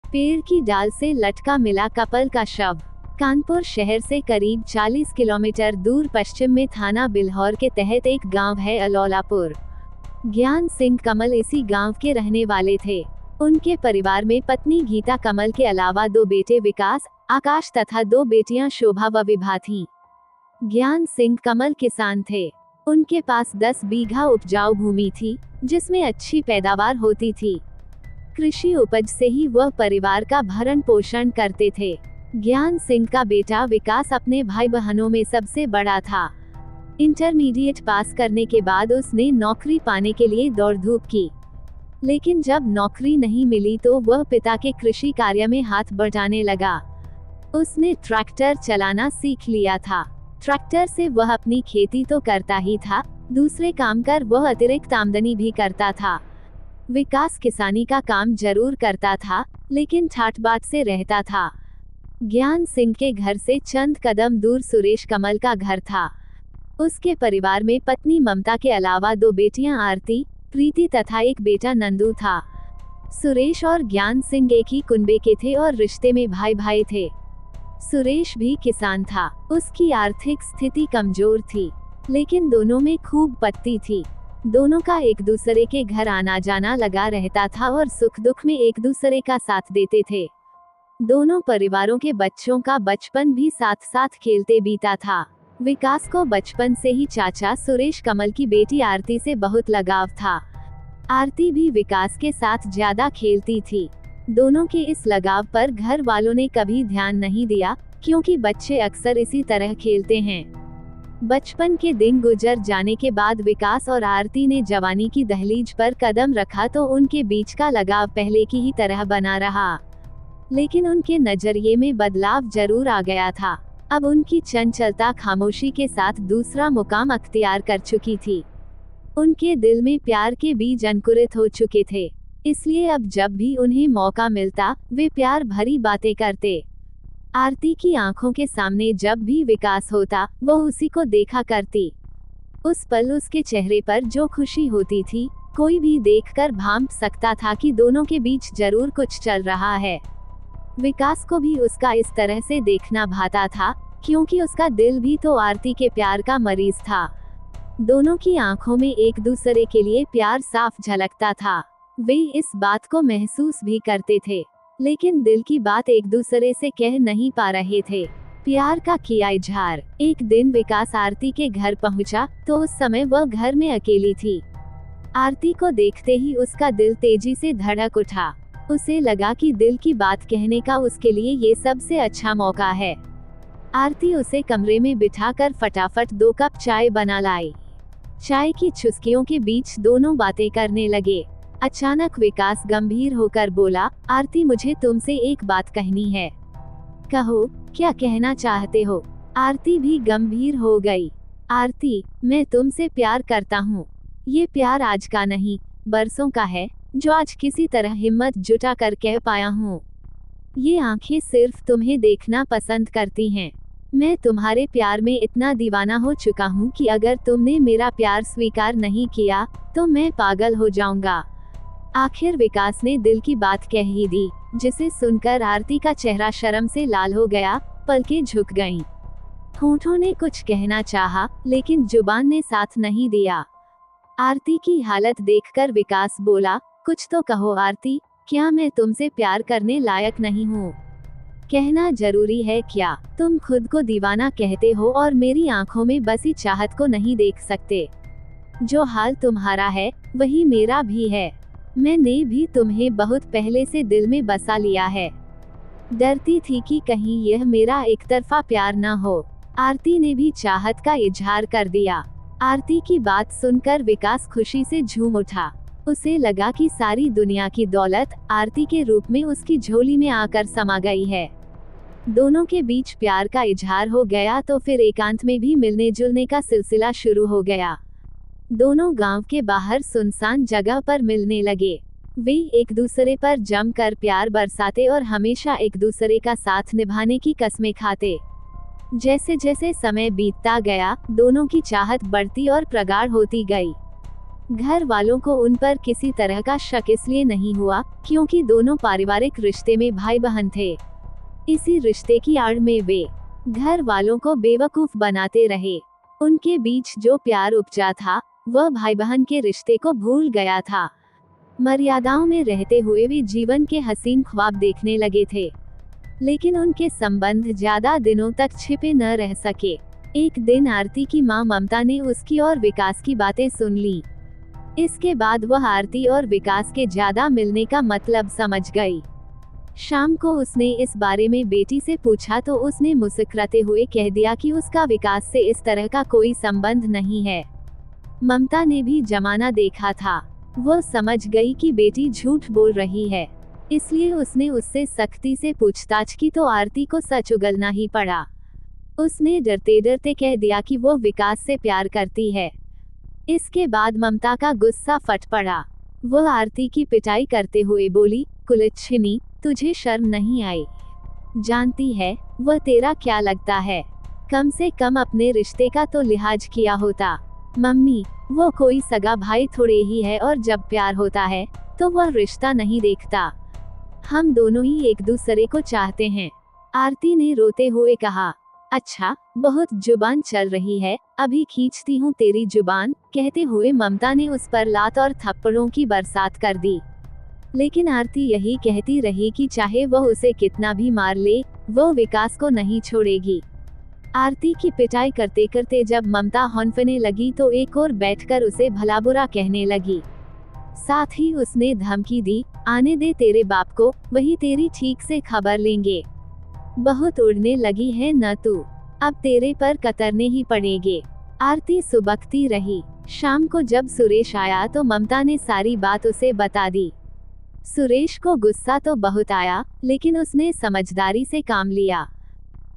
पेड़ की डाल से लटका मिला कपल का शव। कानपुर शहर से करीब 40 किलोमीटर दूर पश्चिम में थाना बिल्हौर के तहत एक गांव है अलौलापुर। ज्ञान सिंह कमल इसी गांव के रहने वाले थे। उनके परिवार में पत्नी गीता कमल के अलावा 2 बेटे विकास, आकाश तथा 2 बेटियां शोभा व विभा थीं। ज्ञान सिंह कमल किसान थे। उनके पास 10 बीघा उपजाऊ भूमि थी, जिसमें अच्छी पैदावार होती थी। कृषि उपज से ही वह परिवार का भरण पोषण करते थे। ज्ञान सिंह का बेटा विकास अपने भाई बहनों में सबसे बड़ा था। इंटरमीडिएट पास करने के बाद उसने नौकरी पाने के लिए दौड़ धूप की, लेकिन जब नौकरी नहीं मिली तो वह पिता के कृषि कार्य में हाथ बटाने लगा। उसने ट्रैक्टर चलाना सीख लिया था। ट्रैक्टर से वह अपनी खेती तो करता ही था, दूसरे काम कर वह अतिरिक्त आमदनी भी करता था। विकास किसानी का काम जरूर करता था, लेकिन ठाट बाट से रहता था। ज्ञान सिंह के घर से चंद कदम दूर सुरेश कमल का घर था। उसके परिवार में पत्नी ममता के अलावा 2 बेटियां आरती, प्रीति तथा एक बेटा नंदू था। सुरेश और ज्ञान सिंह एक ही कुनबे के थे और रिश्ते में भाई भाई थे। सुरेश भी किसान था। उसकी आर्थिक स्थिति कमजोर थी, लेकिन दोनों में खूब पत्ती थी। दोनों का एक दूसरे के घर आना जाना लगा रहता था और सुख दुख में एक दूसरे का साथ देते थे। दोनों परिवारों के बच्चों का बचपन भी साथ साथ खेलते बीता था। विकास को बचपन से ही चाचा सुरेश कमल की बेटी आरती से बहुत लगाव था। आरती भी विकास के साथ ज्यादा खेलती थी। दोनों के इस लगाव पर घर वालों ने कभी ध्यान नहीं दिया, क्योंकि बच्चे अक्सर इसी तरह खेलते हैं। बचपन के दिन गुजर जाने के बाद विकास और आरती ने जवानी की दहलीज पर कदम रखा तो उनके बीच का लगाव पहले की ही तरह बना रहा, लेकिन उनके नजरिए में बदलाव जरूर आ गया था। अब उनकी चंचलता खामोशी के साथ दूसरा मुकाम अख्तियार कर चुकी थी। उनके दिल में प्यार के बीज अंकुरित हो चुके थे, इसलिए अब जब भी उन्हें मौका मिलता वे प्यार भरी बातें करते। आरती की आंखों के सामने जब भी विकास होता वह उसी को देखा करती। उस पल उसके चेहरे पर जो खुशी होती थी, कोई भी देखकर भांप सकता था कि दोनों के बीच जरूर कुछ चल रहा है। विकास को भी उसका इस तरह से देखना भाता था, क्योंकि उसका दिल भी तो आरती के प्यार का मरीज था। दोनों की आंखों में एक दूसरे के लिए प्यार साफ झलकता था। वे इस बात को महसूस भी करते थे, लेकिन दिल की बात एक दूसरे से कह नहीं पा रहे थे। प्यार का किया इजहार। एक दिन विकास आरती के घर पहुंचा तो उस समय वह घर में अकेली थी। आरती को देखते ही उसका दिल तेजी से धड़क उठा। उसे लगा कि दिल की बात कहने का उसके लिए ये सबसे अच्छा मौका है। आरती उसे कमरे में बिठाकर फटाफट 2 कप चाय बना लाई। चाय की चुस्कियों के बीच दोनों बातें करने लगे। अचानक विकास गंभीर होकर बोला, आरती मुझे तुमसे एक बात कहनी है। कहो, क्या कहना चाहते हो? आरती भी गंभीर हो गई। आरती, मैं तुमसे प्यार करता हूँ। ये प्यार आज का नहीं, बरसों का है, जो आज किसी तरह हिम्मत जुटा कर कह पाया हूँ। ये आंखें सिर्फ तुम्हें देखना पसंद करती हैं। मैं तुम्हारे प्यार में इतना दीवाना हो चुका हूँ कि अगर तुमने मेरा प्यार स्वीकार नहीं किया तो मैं पागल हो जाऊंगा। आखिर विकास ने दिल की बात कह ही दी, जिसे सुनकर आरती का चेहरा शर्म से लाल हो गया, पलकें झुक गईं। होठों ने कुछ कहना चाहा, लेकिन जुबान ने साथ नहीं दिया। आरती की हालत देखकर विकास बोला, कुछ तो कहो आरती, क्या मैं तुमसे प्यार करने लायक नहीं हूँ? कहना जरूरी है क्या? तुम खुद को दीवाना कहते हो और मेरी आंखों में बसी चाहत को नहीं देख सकते। जो हाल तुम्हारा है वही मेरा भी है। मैंने भी तुम्हें बहुत पहले से दिल में बसा लिया है। डरती थी कि कहीं यह मेरा एक तरफा प्यार न हो। आरती ने भी चाहत का इजहार कर दिया। आरती की बात सुनकर विकास खुशी से झूम उठा। उसे लगा कि सारी दुनिया की दौलत आरती के रूप में उसकी झोली में आकर समा गई है। दोनों के बीच प्यार का इजहार हो गया तो फिर एकांत में भी मिलने जुलने का सिलसिला शुरू हो गया। दोनों गांव के बाहर सुनसान जगह पर मिलने लगे। वे एक दूसरे पर जमकर प्यार बरसाते और हमेशा एक दूसरे का साथ निभाने की कस्में खाते। जैसे जैसे समय बीतता गया, दोनों की चाहत बढ़ती और प्रगाढ़ होती गई। घर वालों को उन पर किसी तरह का शक इसलिए नहीं हुआ क्योंकि दोनों पारिवारिक रिश्ते में भाई बहन थे। इसी रिश्ते की आड़ में वे घर वालों को बेवकूफ बनाते रहे। उनके बीच जो प्यार उपजा था वह भाई बहन के रिश्ते को भूल गया था। मर्यादाओं में रहते हुए वे जीवन के हसीन ख्वाब देखने लगे थे, लेकिन उनके संबंध ज्यादा दिनों तक छिपे न रह सके। एक दिन आरती की मां ममता ने उसकी और विकास की बातें सुन ली। इसके बाद वह आरती और विकास के ज्यादा मिलने का मतलब समझ गई। शाम को उसने इस बारे में बेटी से पूछा तो उसने मुस्कुराते हुए कह दिया कि उसका विकास से इस तरह का कोई संबंध नहीं है। ममता ने भी जमाना देखा था, वह समझ गई कि बेटी झूठ बोल रही है, इसलिए उसने उससे सख्ती से पूछताछ की तो आरती को सच उगलना ही पड़ा। उसने डरते डरते कह दिया कि वो विकास से प्यार करती है। इसके बाद ममता का गुस्सा फट पड़ा। वह आरती की पिटाई करते हुए बोली, कुलच्छिनी, तुझे शर्म नहीं आई? जानती है वह तेरा क्या लगता है? कम से कम अपने रिश्ते का तो लिहाज किया होता। मम्मी, वो कोई सगा भाई थोड़े ही है और जब प्यार होता है तो वह रिश्ता नहीं देखता। हम दोनों ही एक दूसरे को चाहते हैं। आरती ने रोते हुए कहा। अच्छा, बहुत जुबान चल रही है, अभी खींचती हूँ तेरी जुबान। कहते हुए ममता ने उस पर लात और थप्पड़ों की बरसात कर दी। लेकिन आरती यही कहती रही कि चाहे वह उसे कितना भी मार ले, वो विकास को नहीं छोड़ेगी। आरती की पिटाई करते करते जब ममता हौंफने लगी तो एक और बैठकर उसे भला बुरा कहने लगी। साथ ही उसने धमकी दी, आने दे तेरे बाप को, वही तेरी ठीक से खबर लेंगे। बहुत उड़ने लगी है न तू, अब तेरे पर कतरने ही पड़ेंगे। आरती सुबकती रही। शाम को जब सुरेश आया तो ममता ने सारी बात उसे बता दी। सुरेश को गुस्सा तो बहुत आया, लेकिन उसने समझदारी से काम लिया।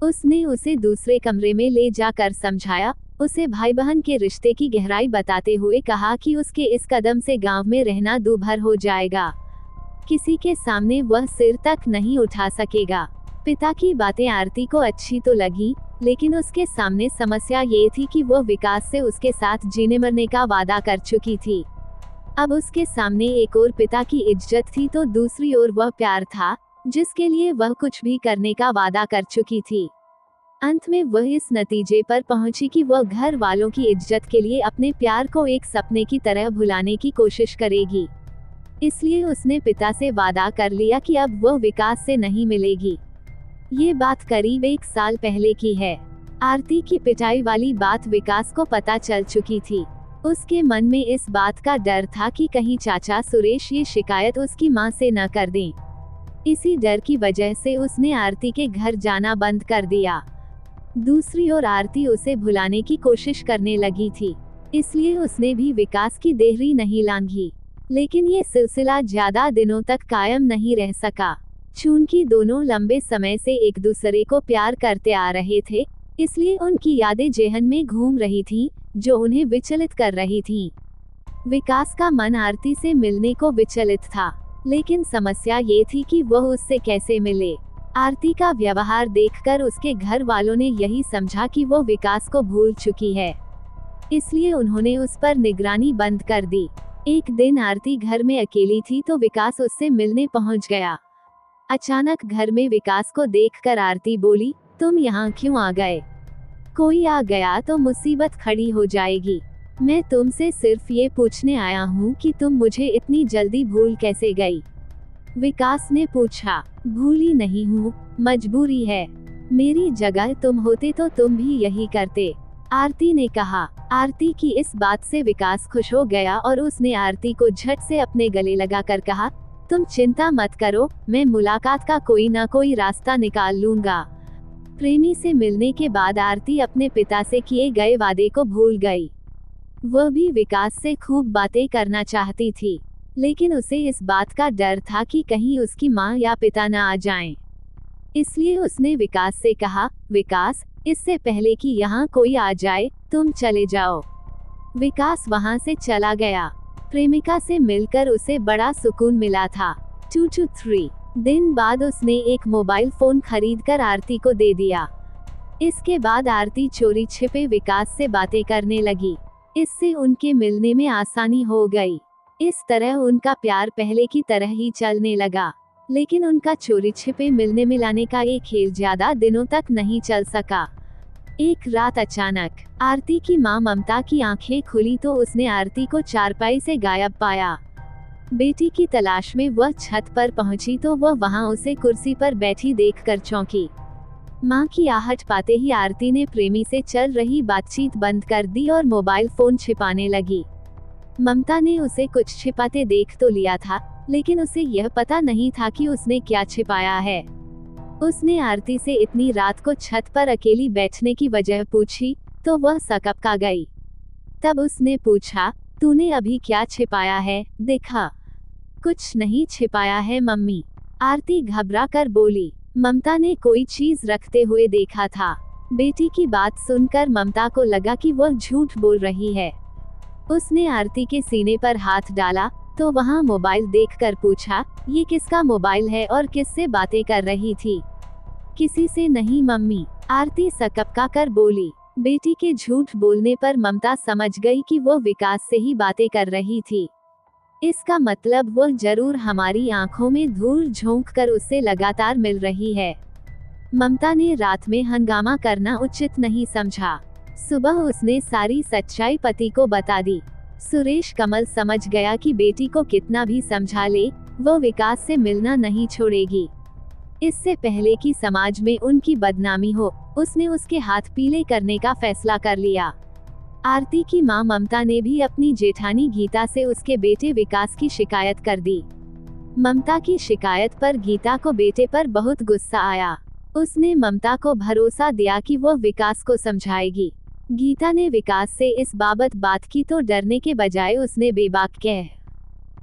उसने उसे दूसरे कमरे में ले जाकर समझाया, उसे भाई बहन के रिश्ते की गहराई बताते हुए कहा कि उसके इस कदम से गांव में रहना दूभर हो जाएगा। किसी के सामने वह सिर तक नहीं उठा सकेगा। पिता की बातें आरती को अच्छी तो लगी, लेकिन उसके सामने समस्या ये थी कि वह विकास से उसके साथ जीने मरने का वादा कर चुकी थी। अब उसके सामने एक और पिता की इज्जत थी तो दूसरी ओर वह प्यार था, जिसके लिए वह कुछ भी करने का वादा कर चुकी थी। अंत में वह इस नतीजे पर पहुंची कि वह घर वालों की इज्जत के लिए अपने प्यार को एक सपने की तरह भुलाने की कोशिश करेगी। इसलिए उसने पिता से वादा कर लिया कि अब वह विकास से नहीं मिलेगी। ये बात करीब 1 साल पहले की है। आरती की पिटाई वाली बात विकास को पता चल चुकी थी। उसके मन में इस बात का डर था कि कहीं चाचा सुरेश ये शिकायत उसकी मां से न कर दें। इसी डर की वजह से उसने आरती के घर जाना बंद कर दिया। दूसरी ओर आरती उसे भुलाने की कोशिश करने लगी थी, इसलिए उसने भी विकास की देहरी नहीं लांघी। लेकिन ये सिलसिला ज्यादा दिनों तक कायम नहीं रह सका। चूंकि दोनों लंबे समय से एक दूसरे को प्यार करते आ रहे थे, इसलिए उनकी यादें जेहन में घूम रही थीं, जो उन्हें विचलित कर रही थीं। विकास का मन आरती से मिलने को विचलित था, लेकिन समस्या ये थी कि वह उससे कैसे मिले। आरती का व्यवहार देखकर उसके घर वालों ने यही समझा कि वो विकास को भूल चुकी है, इसलिए उन्होंने उस पर निगरानी बंद कर दी। एक दिन आरती घर में अकेली थी तो विकास उससे मिलने पहुंच गया। अचानक घर में विकास को देखकर आरती बोली, तुम यहाँ क्यों आ गए? कोई आ गया तो मुसीबत खड़ी हो जाएगी। मैं तुमसे सिर्फ ये पूछने आया हूँ कि तुम मुझे इतनी जल्दी भूल कैसे गई? विकास ने पूछा। भूली नहीं हूँ, मजबूरी है। मेरी जगह तुम होते तो तुम भी यही करते, आरती ने कहा। आरती की इस बात से विकास खुश हो गया और उसने आरती को झट से अपने गले लगाकर कहा, तुम चिंता मत करो, मैं मुलाकात का कोई ना कोई रास्ता निकाल लूंगा। प्रेमी से मिलने के बाद आरती अपने पिता से किए गए वादे को भूल गई। वह भी विकास से खूब बातें करना चाहती थी, लेकिन उसे इस बात का डर था कि कहीं उसकी माँ या पिता न आ जाएं। इसलिए उसने विकास से कहा, विकास, इससे पहले कि यहाँ कोई आ जाए, तुम चले जाओ। विकास वहाँ से चला गया। प्रेमिका से मिलकर उसे बड़ा सुकून मिला था। 2-3 दिन बाद उसने एक मोबाइल फोन खरीदकर आरती को दे दिया। इसके बाद आरती चोरी छिपे विकास से बातें करने लगी। इससे उनके मिलने में आसानी हो गई। इस तरह उनका प्यार पहले की तरह ही चलने लगा। लेकिन उनका चोरी छिपे मिलने मिलाने का ये खेल ज्यादा दिनों तक नहीं चल सका। एक रात अचानक आरती की मां ममता की आंखें खुली तो उसने आरती को चारपाई से गायब पाया। बेटी की तलाश में वह छत पर पहुंची तो वह वहां उसे कुर्सी पर बैठी देखकर चौंकी। मां की आहट पाते ही आरती ने प्रेमी से चल रही बातचीत बंद कर दी और मोबाइल फोन छिपाने लगी। ममता ने उसे कुछ छिपाते देख तो लिया था, लेकिन उसे यह पता नहीं था कि उसने क्या छिपाया है। उसने आरती से इतनी रात को छत पर अकेली बैठने की वजह पूछी तो वह सकपका गई। तब उसने पूछा, तूने अभी क्या छिपाया है, दिखा। कुछ नहीं छिपाया है मम्मी, आरती घबरा कर बोली। ममता ने कोई चीज रखते हुए देखा था। बेटी की बात सुनकर ममता को लगा कि वह झूठ बोल रही है। उसने आरती के सीने पर हाथ डाला तो वहां मोबाइल देखकर पूछा, ये किसका मोबाइल है और किससे बातें कर रही थी? किसी से नहीं मम्मी, आरती सकपका कर बोली। बेटी के झूठ बोलने पर ममता समझ गई कि वो विकास से ही बातें कर रही थी। इसका मतलब वो जरूर हमारी आंखों में धूल झोंक कर उससे लगातार मिल रही है। ममता ने रात में हंगामा करना उचित नहीं समझा। सुबह उसने सारी सच्चाई पति को बता दी। सुरेश कमल समझ गया कि बेटी को कितना भी समझा ले, वो विकास से मिलना नहीं छोड़ेगी। इससे पहले कि समाज में उनकी बदनामी हो, उसने उसके हाथ पीले करने का फैसला कर लिया। आरती की मां ममता ने भी अपनी जेठानी गीता से उसके बेटे विकास की शिकायत कर दी। ममता की शिकायत पर गीता को बेटे पर बहुत गुस्सा आया। उसने ममता को भरोसा दिया कि वो विकास को समझाएगी। गीता ने विकास से इस बाबत बात की तो डरने के बजाय उसने बेबाक कह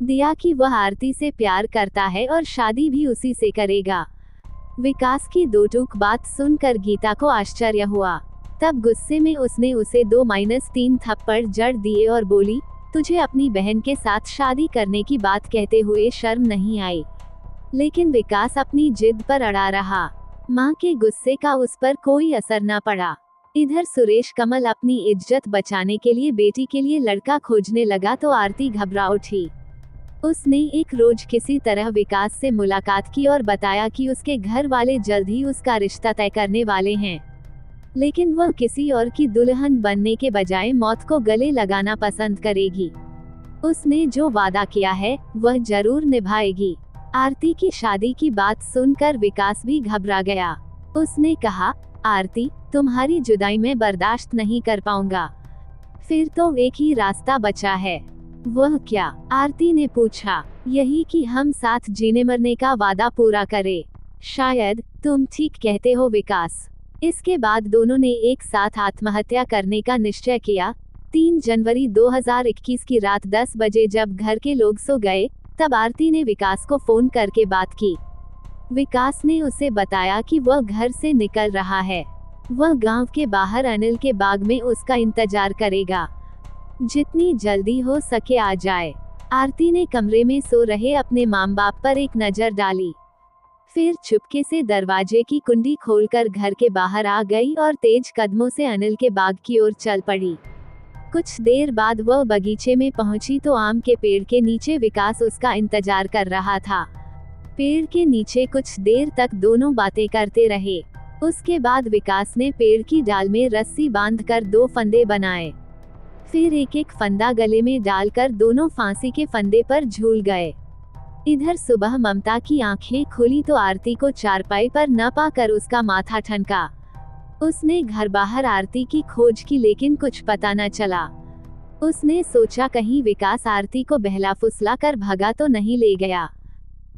दिया कि वह आरती से प्यार करता है और शादी भी उसी से करेगा। विकास की दो टूक बात सुनकर गीता को आश्चर्य हुआ। तब गुस्से में उसने उसे 2-3 थप्पड़ जड़ दिए और बोली, तुझे अपनी बहन के साथ शादी करने की बात कहते हुए शर्म नहीं आई? लेकिन विकास अपनी जिद पर अड़ा रहा। मां के गुस्से का उस पर कोई असर न पड़ा। इधर सुरेश कमल अपनी इज्जत बचाने के लिए बेटी के लिए लड़का खोजने लगा तो आरती घबरा उठी। उसने एक रोज किसी तरह विकास से मुलाकात की और बताया कि उसके घर वाले जल्द ही उसका रिश्ता तय करने वाले हैं, लेकिन वह किसी और की दुल्हन बनने के बजाय मौत को गले लगाना पसंद करेगी। उसने जो वादा किया है वह जरूर निभाएगी। आरती की शादी की बात सुनकर विकास भी घबरा गया। उसने कहा, आरती, तुम्हारी जुदाई में बर्दाश्त नहीं कर पाऊंगा। फिर तो एक ही रास्ता बचा है। वह क्या? आरती ने पूछा। यही कि हम साथ जीने मरने का वादा पूरा करें। शायद तुम ठीक कहते हो विकास। इसके बाद दोनों ने एक साथ आत्महत्या करने का निश्चय किया। 3 जनवरी 2021 की रात 10 बजे जब घर के लोग सो गए, तब आरती ने विकास को फोन करके बात की। विकास ने उसे बताया कि वह घर से निकल रहा है। वह गांव के बाहर अनिल के बाग में उसका इंतजार करेगा। जितनी जल्दी हो सके आ जाए। आरती ने कमरे में सो रहे अपने माँ बाप पर एक नजर डाली। फिर चुपके से दरवाजे की कुंडी खोलकर घर के बाहर आ गई और तेज कदमों से अनिल के बाग की ओर चल पड़ी। कुछ देर बाद वह बगीचे में पहुंची तो आम के पेड़ के नीचे विकास उसका इंतजार कर रहा था। पेड़ के नीचे कुछ देर तक दोनों बातें करते रहे। उसके बाद विकास ने पेड़ की डाल में रस्सी बांधकर 2 फंदे बनाए। फिर एक फंदा गले में डालकर दोनों फांसी के फंदे पर झूल गए। इधर सुबह ममता की आंखें खुली तो आरती को चारपाई पर न पाकर उसका माथा ठनका। उसने घर बाहर आरती की खोज की लेकिन कुछ पता न चला। उसने सोचा कहीं विकास आरती को बहला फुसला कर भगा तो नहीं ले गया।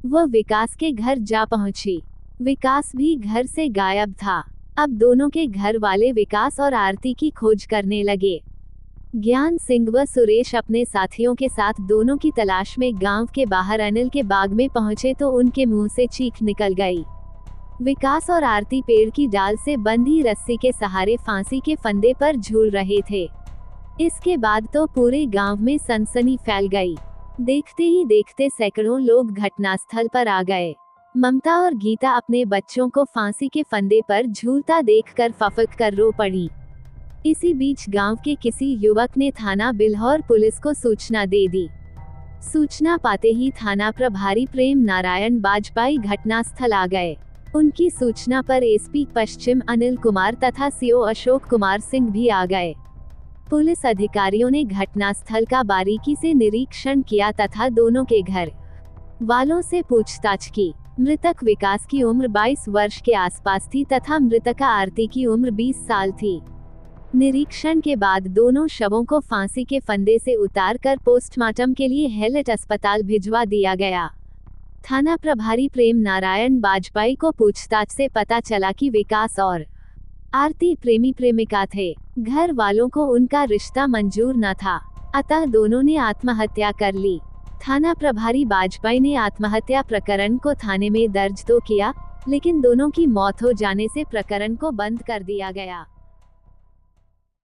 वह विकास के घर जा पहुंची। विकास भी घर से गायब था। अब दोनों के घर वाले विकास और आरती की खोज करने लगे। ज्ञान सिंह व सुरेश अपने साथियों के साथ दोनों की तलाश में गांव के बाहर अनिल के बाग में पहुंचे तो उनके मुंह से चीख निकल गई। विकास और आरती पेड़ की डाल से बंधी रस्सी के सहारे फांसी के फंदे पर झूल रहे थे। इसके बाद तो पूरे गांव में सनसनी फैल गई। देखते ही देखते सैकड़ों लोग घटनास्थल पर आ गए। ममता और गीता अपने बच्चों को फांसी के फंदे पर झूलता देखकर फफक कर रो पड़ी। इसी बीच गांव के किसी युवक ने थाना बिल्हौर पुलिस को सूचना दे दी। सूचना पाते ही थाना प्रभारी प्रेम नारायण बाजपाई घटनास्थल आ गए। उनकी सूचना पर एसपी पश्चिम अनिल कुमार तथा सीओ अशोक कुमार सिंह भी आ गए। पुलिस अधिकारियों ने घटनास्थल का बारीकी से निरीक्षण किया तथा दोनों के घर वालों से पूछताछ की। मृतक विकास की उम्र 22 वर्ष के आसपास थी तथा मृतका आरती की उम्र 20 साल थी। निरीक्षण के बाद दोनों शवों को फांसी के फंदे से उतारकर पोस्टमार्टम के लिए हेलट अस्पताल भिजवा दिया गया। थाना प्रभारी प्रेम नारायण बाजपाई को पूछताछ से पता चला कि विकास और आरती प्रेमी प्रेमिका थे। घर वालों को उनका रिश्ता मंजूर न था, अतः दोनों ने आत्महत्या कर ली। थाना प्रभारी बाजपाई ने आत्महत्या प्रकरण को थाने में दर्ज तो किया, लेकिन दोनों की मौत हो जाने से प्रकरण को बंद कर दिया गया।